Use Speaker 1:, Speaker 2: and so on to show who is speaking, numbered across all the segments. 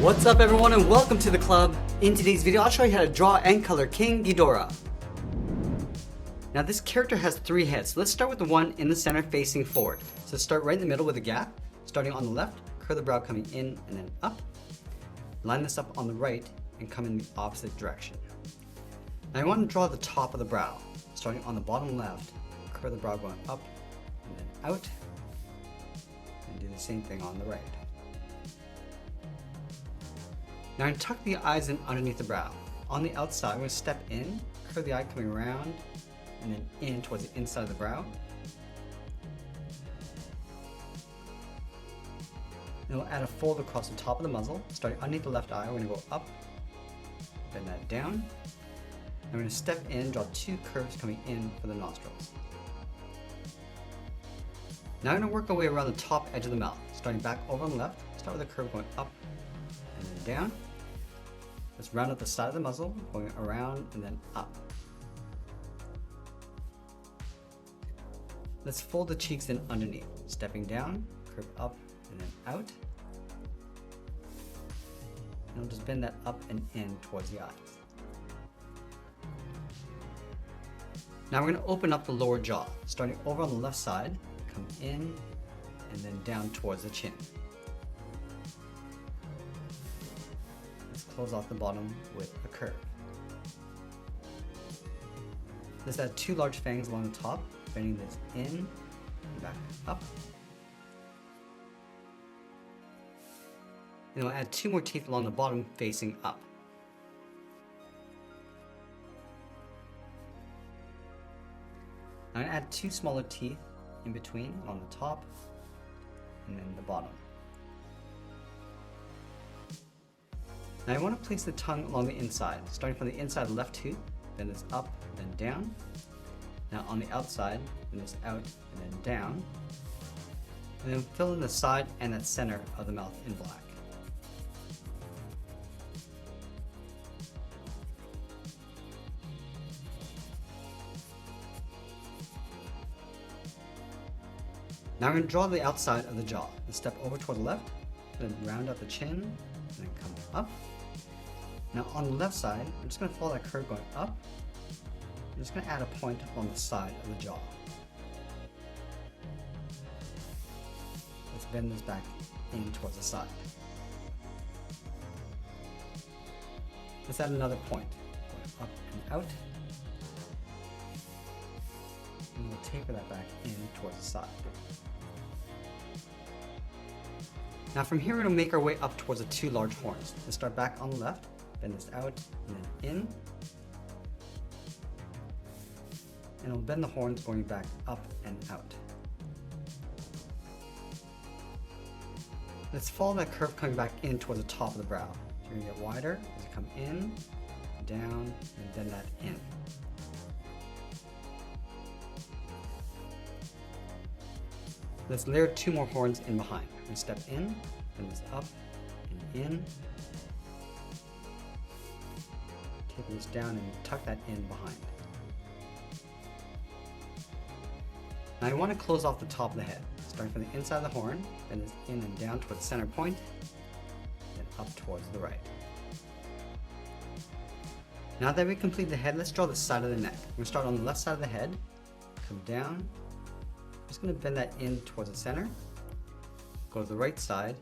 Speaker 1: What's up everyone and welcome to the club. In today's video I'll show you how to draw and color King Ghidorah. Now this character has 3 heads, so let's start with the one in the center facing forward. So start right in the middle with a gap, starting on the left, curve the brow coming in and then up. Line this up on the right and come in the opposite direction. Now I want to draw the top of the brow, starting on the bottom left, curve the brow going up and then out, and do the same thing on the right. Now I'm going to tuck the eyes in underneath the brow. On the outside, I'm going to step in, curve the eye coming around, and then in towards the inside of the brow. Then we'll add a fold across the top of the muzzle, starting underneath the left eye. We're going to go up, bend that down. And we're going to step in, draw 2 curves coming in for the nostrils. Now I'm going to work our way around the top edge of the mouth, starting back over on the left. Start with a curve going up and then down. Let's round up the side of the muzzle, going around and then up. Let's fold the cheeks in underneath, stepping down, curve up and then out. And we'll just bend that up and in towards the eyes. Now we're going to open up the lower jaw, starting over on the left side, come in and then down towards the chin. Close off the bottom with a curve. Let's add 2 large fangs along the top, bending this in and back up. And we'll add 2 more teeth along the bottom facing up. I'm going to add 2 smaller teeth in between on the top and then the bottom. Now I want to place the tongue along the inside, starting from the inside of the left tooth, then this up, then down. Now on the outside, then this out, and then down. And then fill in the side and the center of the mouth in black. Now I'm going to draw the outside of the jaw. Let's step over toward the left, then round out the chin, and then come up. Now on the left side, I'm just going to follow that curve going up. I'm just going to add a point on the side of the jaw. Let's bend this back in towards the side. Let's add another point, going up and out. And we'll taper that back in towards the side. Now from here, we're going to make our way up towards the 2 large horns. Let's start back on the left, bend this out, and then in. And we'll bend the horns going back up and out. Let's follow that curve coming back in towards the top of the brow. So you're going to get wider as you come in, down, and bend that in. Let's layer 2 more horns in behind. We step in, bend this up and in. Take this down and tuck that in behind. Now I want to close off the top of the head, starting from the inside of the horn, bend this in and down towards the center point, then up towards the right. Now that we complete the head, let's draw the side of the neck. We're going to start on the left side of the head, come down. I'm just going to bend that in towards the center, go to the right side,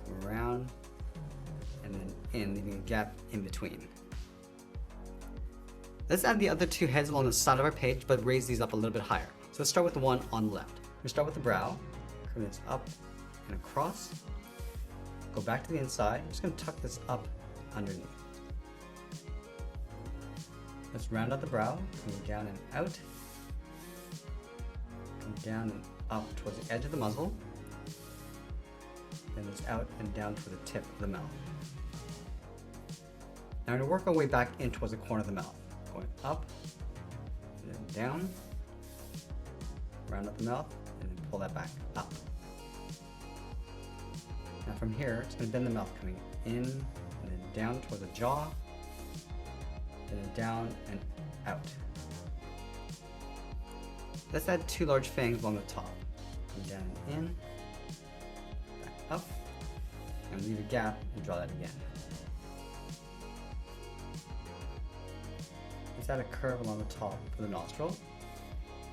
Speaker 1: come around, and then in, leaving a gap in between. Let's add the other 2 heads along the side of our page, but raise these up a little bit higher. So let's start with the one on the left. We'll start with the brow, curve this up and across, go back to the inside. I'm just going to tuck this up underneath. Let's round out the brow, coming down and out. Down and up towards the edge of the muzzle, then it's out and down to the tip of the mouth. Now we're going to work our way back in towards the corner of the mouth, going up and then down, round up the mouth, and then pull that back up. Now from here, it's going to bend the mouth coming in and then down towards the jaw, and then down and out. Let's add 2 large fangs along the top. Come down and in, back up, And leave a gap and draw that again. Let's add a curve along the top for the nostril.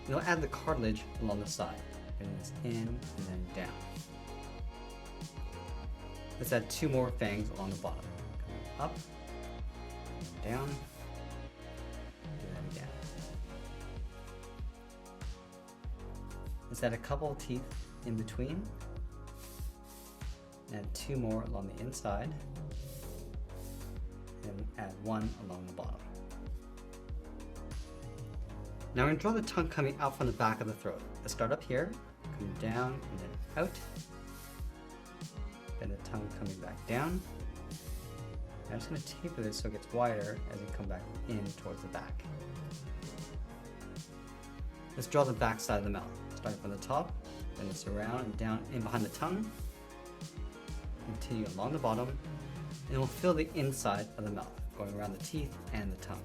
Speaker 1: And we'll add the cartilage along the side. Bring this in and then down. Let's add 2 more fangs along the bottom. Coming up, down, do that again. Let's add a couple of teeth in between. Add 2 more along the inside. And add 1 along the bottom. Now we're going to draw the tongue coming out from the back of the throat. Let's start up here, come down and then out. Then the tongue coming back down. I'm just going to taper this so it gets wider as you come back in towards the back. Let's draw the back side of the mouth. Starting from the top, then it's around and down in behind the tongue. Continue along the bottom, and we'll fill the inside of the mouth, going around the teeth and the tongue.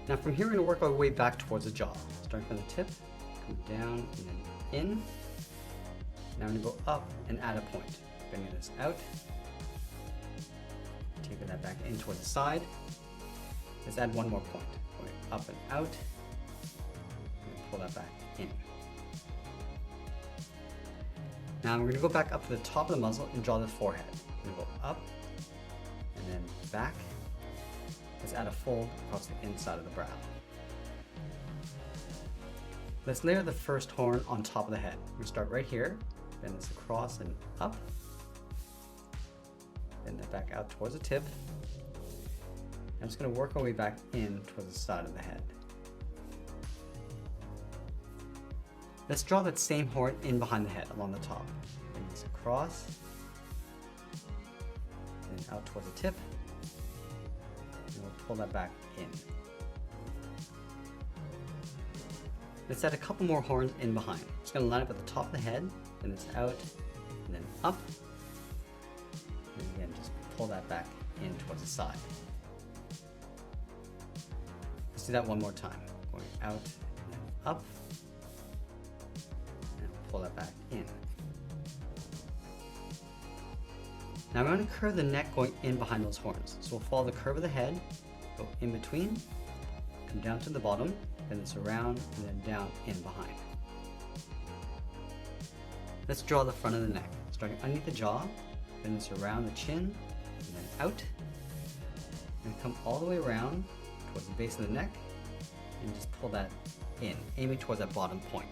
Speaker 1: Now from here we're going to work our way back towards the jaw. Starting from the tip, come down and then in. Now I'm going to go up and add a point. Bringing this out. Taper that back in towards the side. Let's add 1 more point. Going up and out. And pull that back in. Now we're going to go back up to the top of the muzzle and draw the forehead. We're going to go up and then back. Let's add a fold across the inside of the brow. Let's layer the first horn on top of the head. We're going to start right here, bend this across and up. Bend that back out towards the tip. I'm just going to work our way back in towards the side of the head. Let's draw that same horn in behind the head along the top. Bend this across, and out towards the tip. And we'll pull that back in. Let's add a couple more horns in behind. Just going to line up at the top of the head, and it's out, and then up. And again, just pull that back in towards the side. Let's do that 1 more time. Going out, and then up, and pull that back in. Now we're going to curve the neck going in behind those horns. So we'll follow the curve of the head, go in between, come down to the bottom, bend this around, and then down in behind. Let's draw the front of the neck. Starting underneath the jaw, bend this around the chin, and then out, and come all the way around towards the base of the neck, and just pull that in, aiming towards that bottom point.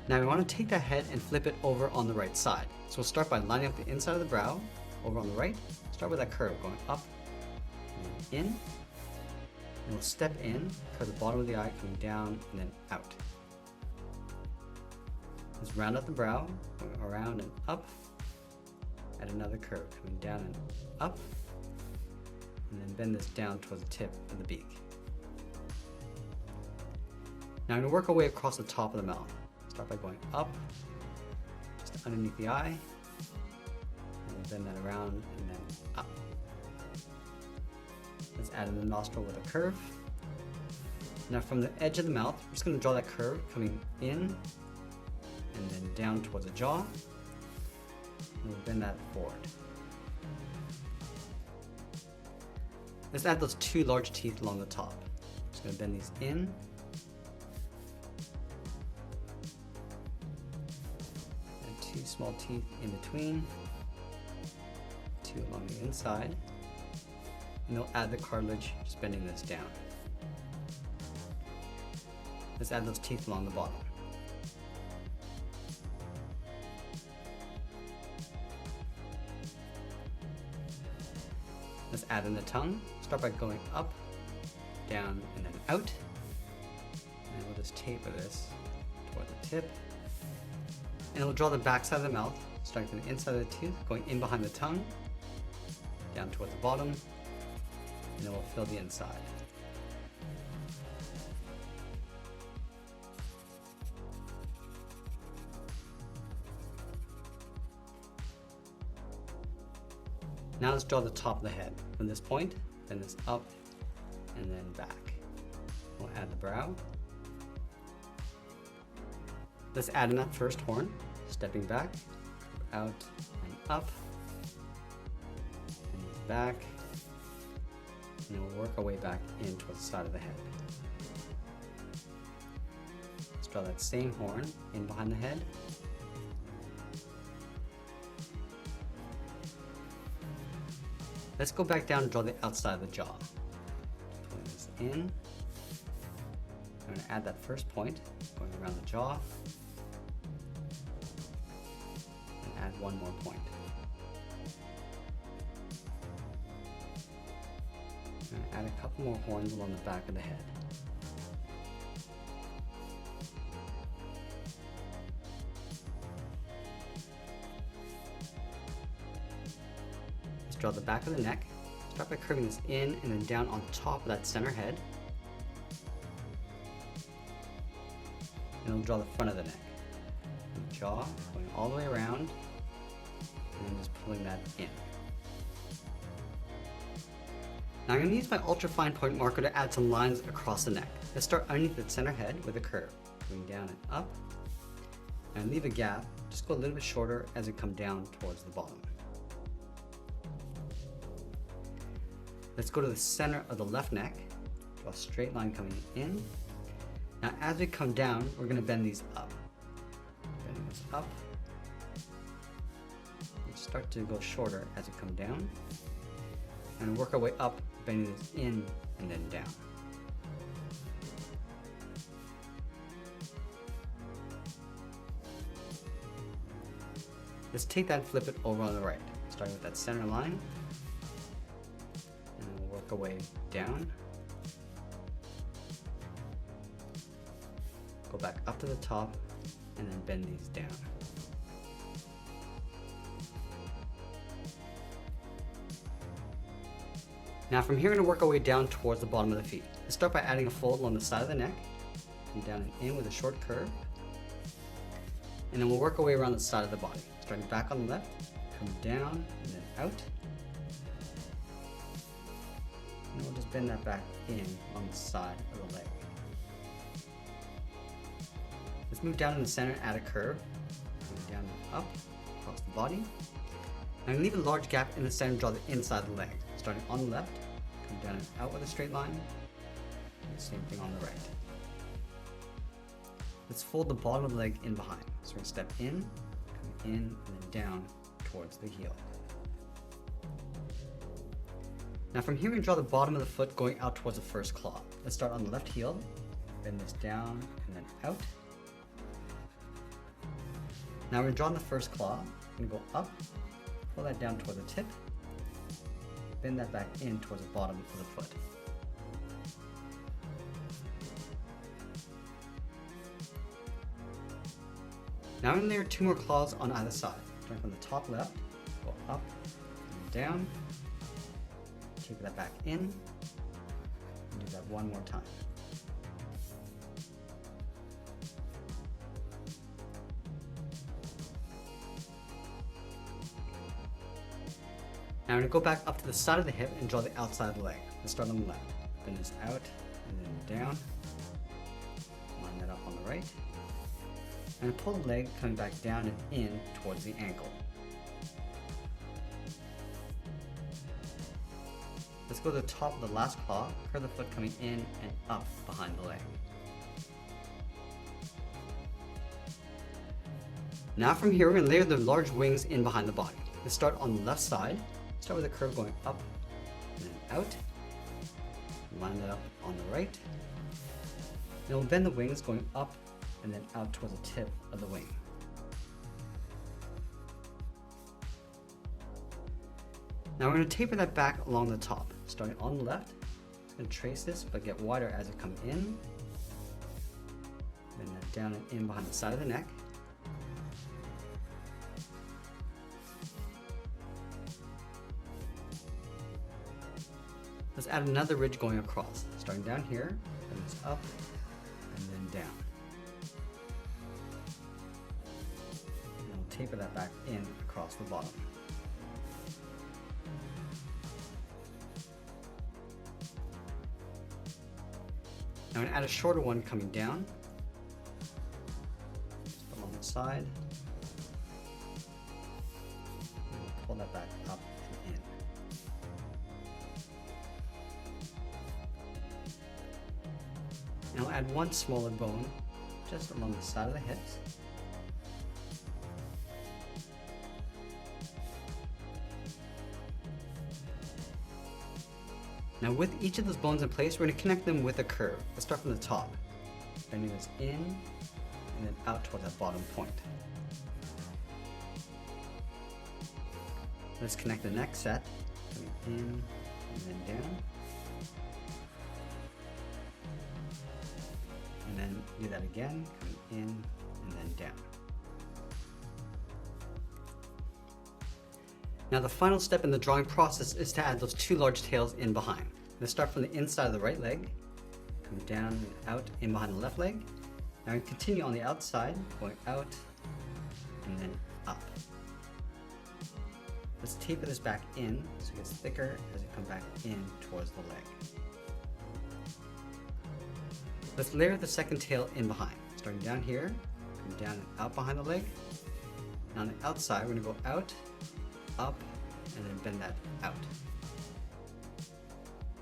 Speaker 1: Now we want to take that head and flip it over on the right side. So we'll start by lining up the inside of the brow, over on the right. Start with that curve, going up, and in. And we'll step in, curve the bottom of the eye, coming down, and then out. Let's round out the brow, going around and up. Add another curve, coming down and up. And then bend this down towards the tip of the beak. Now I'm going to work our way across the top of the mouth. Start by going up, just underneath the eye, and then bend that around and then up. Let's add in the nostril with a curve. Now from the edge of the mouth, we're just going to draw that curve coming in and then down towards the jaw. And we'll bend that forward. Let's add those 2 large teeth along the top. Just going to bend these in. And 2 small teeth in between. 2 along the inside. And they'll add the cartilage, just bending this down. Let's add those teeth along the bottom. Let's add in the tongue. Start by going up, down, and then out. And we'll just taper this toward the tip. And we'll draw the back side of the mouth, starting from the inside of the tooth, going in behind the tongue, down toward the bottom, and then we'll fill the inside. Now let's draw the top of the head. From this point, then this up, and then back. We'll add the brow. Let's add in that first horn, stepping back, out and up, and back, and then we'll work our way back in towards the side of the head. Let's draw that same horn in behind the head. Let's go back down and draw the outside of the jaw. Pulling this in. I'm going to add that first point, going around the jaw. And add one more point. I'm going to add a couple more horns along the back of the head. Draw the back of the neck. Start by curving this in and then down on top of that center head. And we'll draw the front of the neck. The jaw going all the way around and then just pulling that in. Now I'm going to use my ultra fine point marker to add some lines across the neck. Let's start underneath the center head with a curve, going down and up, and leave a gap. Just go a little bit shorter as it comes down towards the bottom. Let's go to the center of the left neck, draw a straight line coming in. Now as we come down, we're going to bend these up. Bending this up. We start to go shorter as we come down. And work our way up, bending this in and then down. Let's take that and flip it over on the right, starting with that center line. Work our way down, go back up to the top, and then bend these down. Now from here, we're going to work our way down towards the bottom of the feet. Let's start by adding a fold along the side of the neck, come down and in with a short curve, and then we'll work our way around the side of the body. Starting back on the left, come down and then out. And we'll just bend that back in on the side of the leg. Let's move down in the center and add a curve. Going down and up across the body. I'm going to leave a large gap in the center and draw the inside of the leg. Starting on the left, come down and out with a straight line. And the same thing on the right. Let's fold the bottom of the leg in behind. So we're going to step in, come in, and then down towards the heel. Now from here, we draw the bottom of the foot going out towards the first claw. Let's start on the left heel, bend this down and then out. Now we're drawing the first claw. We're going to go up, pull that down toward the tip, bend that back in towards the bottom of the foot. Now I'm going to layer two more claws on either side. Starting from the top left, go up and down. Take that back in, and do that one more time. Now I'm going to go back up to the side of the hip and draw the outside of the leg. Let's start on the left. Bend this out and then down. Line that up on the right. And pull the leg coming back down and in towards the ankle. Let's go to the top of the last claw, curve the foot coming in and up behind the leg. Now from here, we're going to layer the large wings in behind the body. Let's start on the left side. Start with a curve going up and then out. Line that up on the right. Then we'll bend the wings going up and then out towards the tip of the wing. Now we're going to taper that back along the top. Starting on the left, just going to trace this but get wider as it comes in. Bend that down and in behind the side of the neck. Let's add another ridge going across. Starting down here, bend this up and then down. And we'll taper that back in across the bottom. Now I'm going to add a shorter one coming down, along the side. We'll pull that back up and in. And I'll add one smaller bone just along the side of the hips. Now with each of those bones in place, we're going to connect them with a curve. Let's start from the top. Bending this in and then out towards that bottom point. Let's connect the next set, coming in and then down. And then do that again, coming in and then down. Now the final step in the drawing process is to add those two large tails in behind. Let's start from the inside of the right leg, come down and out in behind the left leg. Now we continue on the outside, going out and then up. Let's taper this back in so it gets thicker as we come back in towards the leg. Let's layer the second tail in behind, starting down here, come down and out behind the leg. And on the outside, we're going to go out, up, and then bend that out.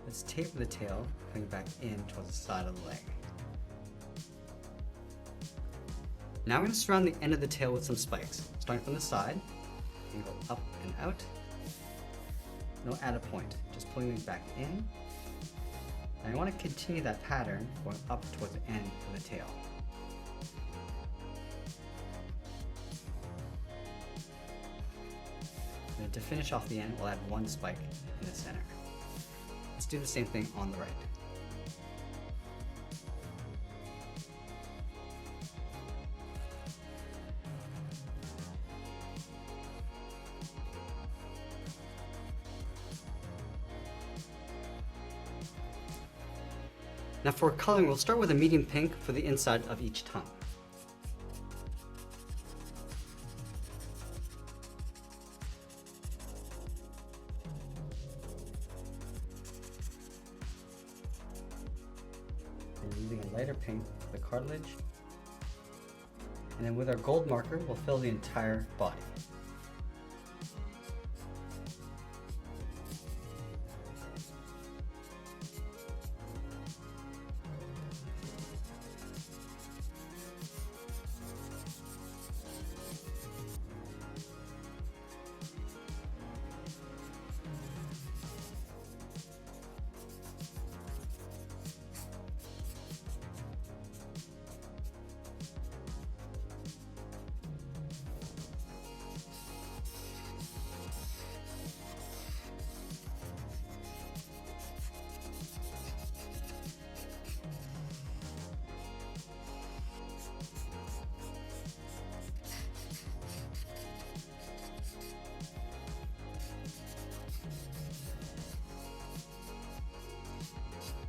Speaker 1: Let's taper the tail, coming back in towards the side of the leg. Now we're going to surround the end of the tail with some spikes, starting from the side, and go up and out. No add a point, just pulling these back in. And I want to continue that pattern going up towards the end of the tail. And then to finish off the end, we'll add one spike in the center. Let's do the same thing on the right. Now for coloring, we'll start with a medium pink for the inside of each tongue. And using a lighter pink for the cartilage. And then with our gold marker, we'll fill the entire body.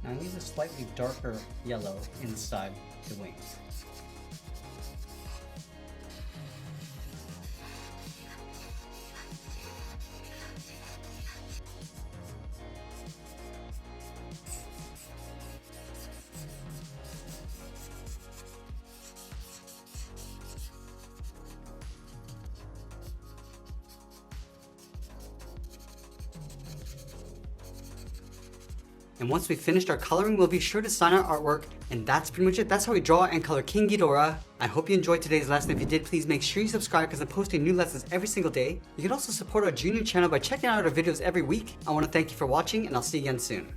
Speaker 1: Now I use a slightly darker yellow inside the wings. And once we've finished our coloring, we'll be sure to sign our artwork. And that's pretty much it. That's how we draw and color King Ghidorah. I hope you enjoyed today's lesson. If you did, please make sure you subscribe because I'm posting new lessons every single day. You can also support our junior channel by checking out our videos every week. I want to thank you for watching and I'll see you again soon.